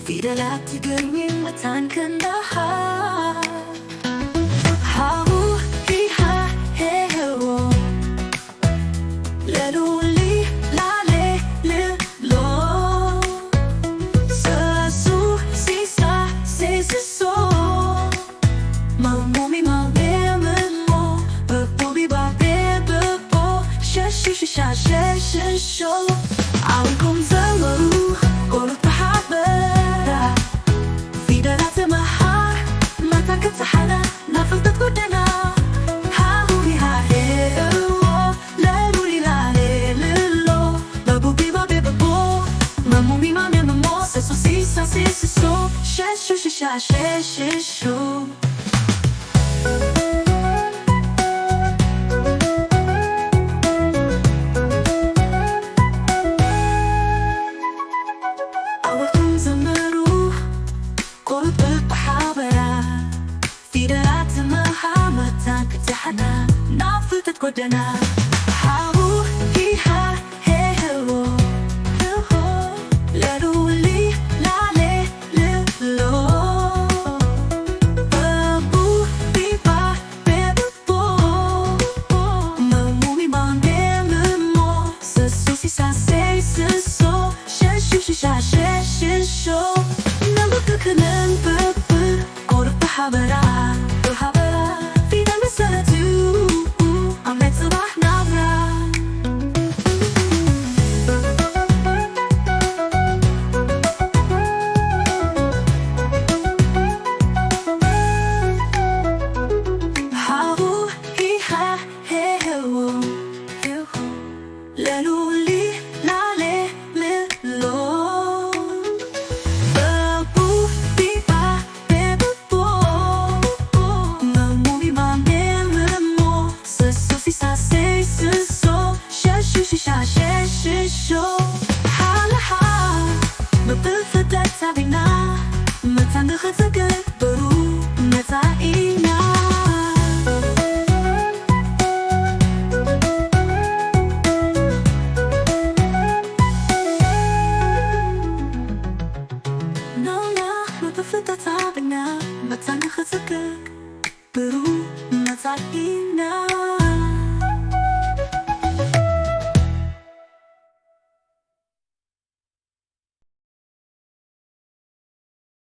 ፊደላት ትግርኛን ክንዳሃ ሃሁ ሂሃ ሄዎ ለሉሊ ላሌ ልሎ ሰሱ ሲሳ ሴስሶ ማሞሚ ማሜምሞ በቦቢ ባቤ በቦ ሸሽሽሻ ሸሽሾ አውኩም ዘመሩ ቆልት ሓበራ ፊደላት መሃር ማታክትሓና ናፍልተት ጎደና ሃሁ ሂሃ ሄዎ ለሉሊ ላሌ ልሎ በቦቢ ባቤ በቦ ማሞሚ ማሜምሞ ሰሱ ሲሳ ሴስሶ ሸሽሽሻ ሸሽሾ ፊደላት መሃር ማታክትሓና ናፍልተት ጎደና ሃሁ ሂሃ ሄዎ ለሉሊ ላሌ ልሎ በቦቢ ባቤ በቦ ማሞሚ ማሜምሞ ሰሱ ሲሳ ሴስሶ ሸሽሽሻ ሸሽሾ ናብክክንን በብር ቆልት ሓበራ